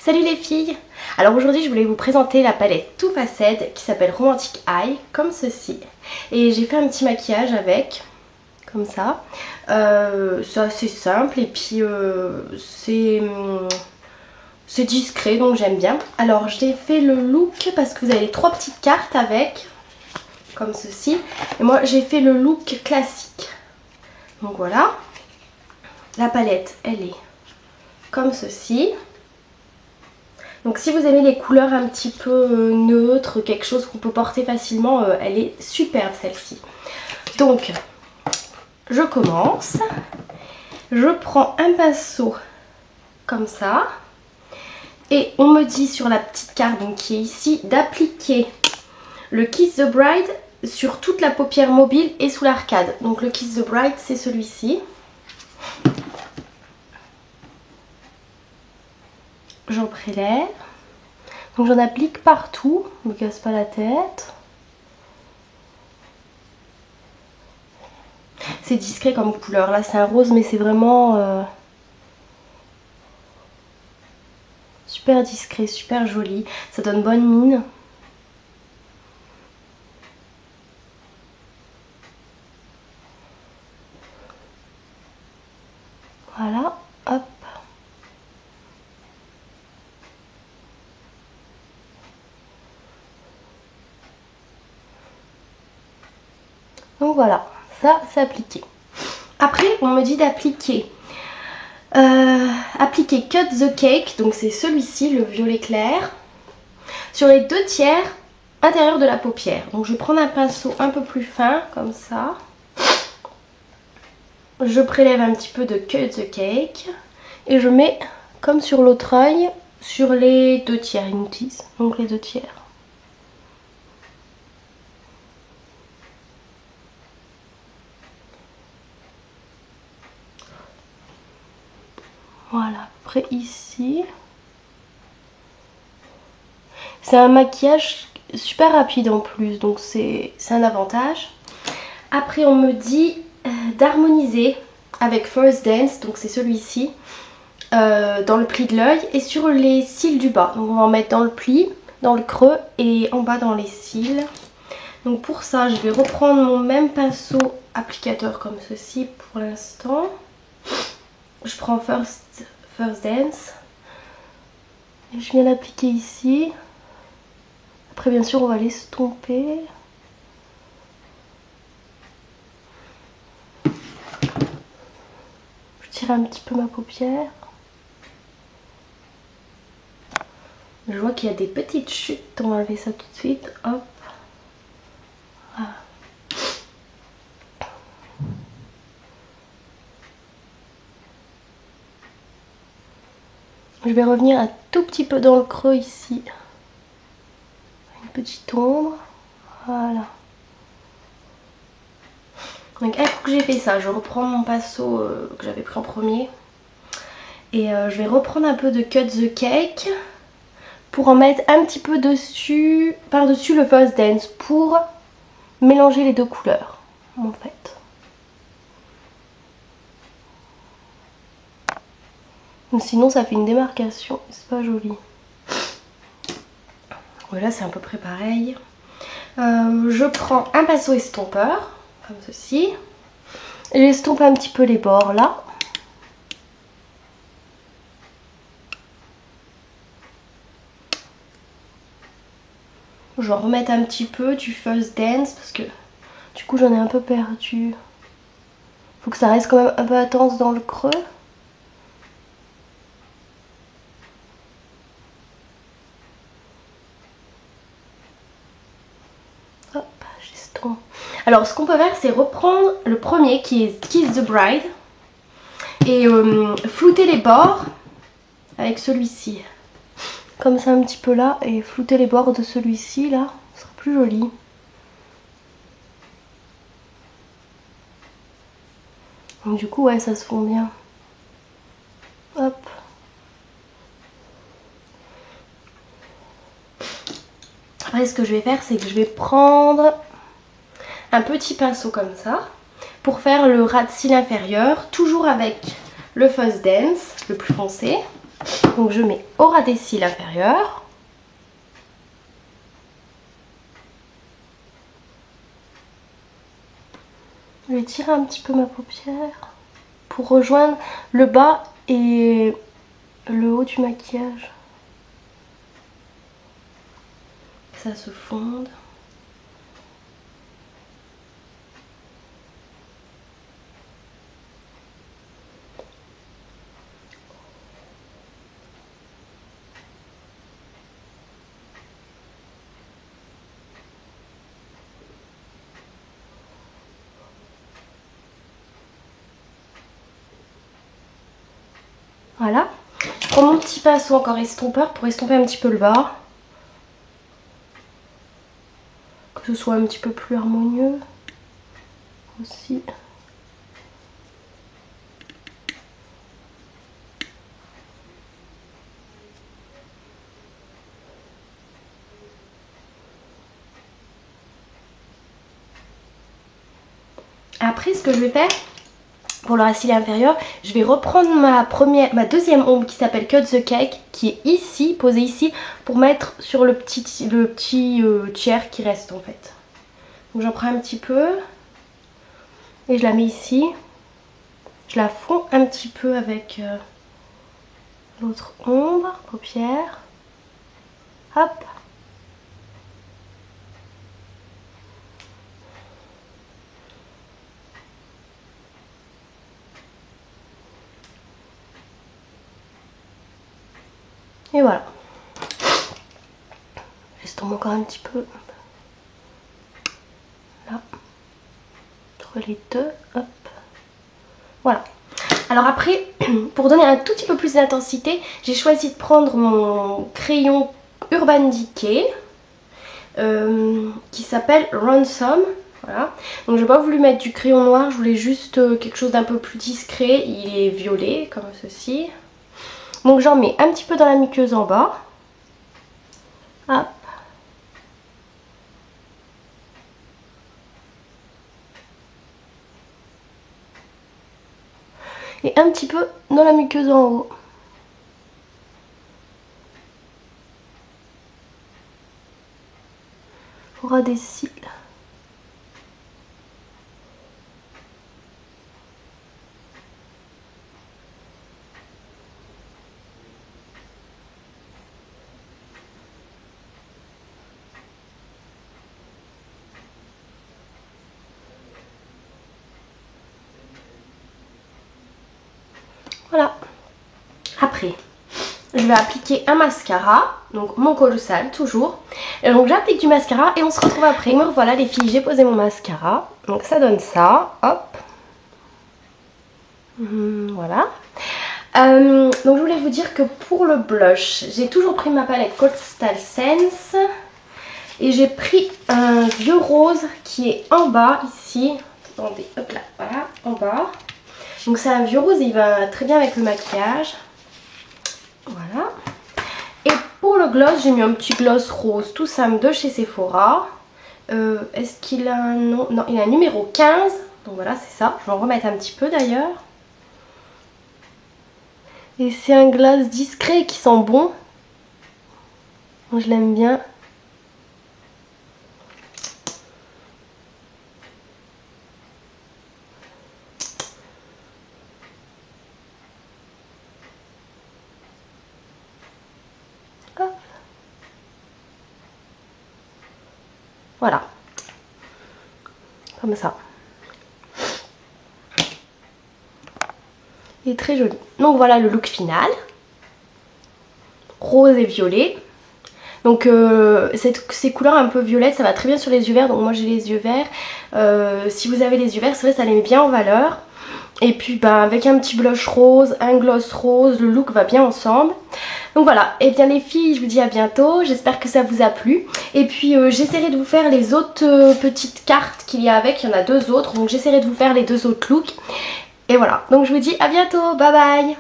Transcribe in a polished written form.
Salut les filles! Alors aujourd'hui je voulais vous présenter la palette Too Faced qui s'appelle Romantic Eye, comme ceci. Et j'ai fait un petit maquillage avec, comme ça. C'est assez simple et puis c'est discret donc j'aime bien. Alors j'ai fait le look parce que vous avez les trois petites cartes avec, comme ceci. Et moi j'ai fait le look classique. Donc voilà. La palette elle est comme ceci. Donc si vous aimez les couleurs un petit peu neutres, quelque chose qu'on peut porter facilement, elle est superbe celle-ci. Donc je commence. Je prends un pinceau comme ça. Et on me dit sur la petite carte donc, qui est ici d'appliquer le Kiss the Bride sur toute la paupière mobile et sous l'arcade. Donc le Kiss the Bride c'est celui-ci. J'en prélève. Donc j'en applique partout, ne me casse pas la tête. C'est discret comme couleur, là c'est un rose mais c'est vraiment super discret, super joli. Ça donne bonne mine. Voilà, hop. Donc voilà, ça c'est appliqué. Après on me dit d'appliquer appliquer Cut the Cake, donc c'est celui-ci, le violet clair, sur les 2/3 intérieur de la paupière. Donc je vais prendre un pinceau un peu plus fin, comme ça. Je prélève un petit peu de Cut the Cake et je mets, comme sur l'autre œil, sur les 2/3, ils nous disent, donc les 2/3. Voilà, après ici. C'est un maquillage super rapide en plus, donc c'est un avantage. Après on me dit d'harmoniser avec First Dance, donc c'est celui-ci, dans le pli de l'œil et sur les cils du bas. Donc on va en mettre dans le pli, dans le creux et en bas dans les cils. Donc pour ça je vais reprendre mon même pinceau applicateur comme ceci pour l'instant. Je prends First Dance et je viens l'appliquer ici. Après bien sûr on va l'estomper. Je tire un petit peu ma paupière. Je vois qu'il y a des petites chutes, on va enlever ça tout de suite. Hop. Voilà. Je vais revenir un tout petit peu dans le creux ici. Une petite ombre. Voilà. Donc un coup que j'ai fait ça, je reprends mon pinceau que j'avais pris en premier. Et je vais reprendre un peu de Cut the Cake pour en mettre un petit peu dessus, par-dessus le First Dance pour mélanger les deux couleurs en fait. Sinon ça fait une démarcation, c'est pas joli. Voilà, c'est à peu près pareil. Je prends un pinceau estompeur, comme ceci. Et j'estompe un petit peu les bords là. Je vais en remettre un petit peu du First Dance parce que du coup j'en ai un peu perdu. Faut que ça reste quand même un peu intense dans le creux. Hop, j'estompe. Alors ce qu'on peut faire c'est reprendre le premier qui est Kiss the Bride et flouter les bords avec celui-ci. Comme ça un petit peu là et flouter les bords de celui-ci là, ce sera plus joli. Donc du coup ouais ça se fond bien. Hop. Après ce que je vais faire c'est que je vais prendre un petit pinceau comme ça pour faire le ras de cils inférieur, toujours avec le First Dance, le plus foncé. Donc je mets au ras des cils inférieurs. Je vais tirer un petit peu ma paupière pour rejoindre le bas et le haut du maquillage. Que ça se fonde. Voilà. Je prends mon petit pinceau encore estompeur pour estomper un petit peu le bas. Que ce soit un petit peu plus harmonieux aussi. Après, ce que je vais faire pour le ras cils inférieur, je vais reprendre ma deuxième ombre qui s'appelle Cut the Cake, qui est ici, posée ici, pour mettre sur le petit tiers qui reste en fait. Donc j'en prends un petit peu et je la mets ici. Je la fonds un petit peu avec l'autre ombre, paupière. Hop. Et voilà. J'estompe encore un petit peu. Là. Entre les deux. Hop. Voilà. Alors après, pour donner un tout petit peu plus d'intensité, j'ai choisi de prendre mon crayon Urban Decay qui s'appelle Ransom. Voilà. Donc j'ai pas voulu mettre du crayon noir, je voulais juste quelque chose d'un peu plus discret. Il est violet comme ceci. Donc j'en mets un petit peu dans la muqueuse en bas. Hop. Et un petit peu dans la muqueuse en haut. Au ras des cils. Voilà. Après, je vais appliquer un mascara, donc mon Colossal toujours. Et donc j'applique du mascara et on se retrouve après. Me revoilà les filles, j'ai posé mon mascara. Donc ça donne ça, hop. Voilà. Donc je voulais vous dire que pour le blush, j'ai toujours pris ma palette Coastal Scents. Et j'ai pris un vieux rose qui est en bas ici. Attendez, hop là, voilà, en bas. Donc c'est un vieux rose et il va très bien avec le maquillage. Voilà. Et pour le gloss, j'ai mis un petit gloss rose tout simple de chez Sephora. Est-ce qu'il a un nom? Non, il a un numéro 15. Donc voilà, c'est ça. Je vais en remettre un petit peu d'ailleurs. Et c'est un gloss discret qui sent bon. Donc je l'aime bien. Hop. Voilà. Comme ça. Il est très joli. Donc voilà le look final. Rose et violet. Donc ces couleurs un peu violettes, ça va très bien sur les yeux verts. Donc moi j'ai les yeux verts. Si vous avez les yeux verts, c'est vrai, ça les met bien en valeur. Et puis bah, avec un petit blush rose, un gloss rose, le look va bien ensemble. Donc voilà, et bien les filles, je vous dis à bientôt. J'espère que ça vous a plu. Et puis j'essaierai de vous faire les autres petites cartes qu'il y a avec. Il y en a deux autres, donc j'essaierai de vous faire les deux autres looks. Et voilà, donc je vous dis à bientôt, bye bye.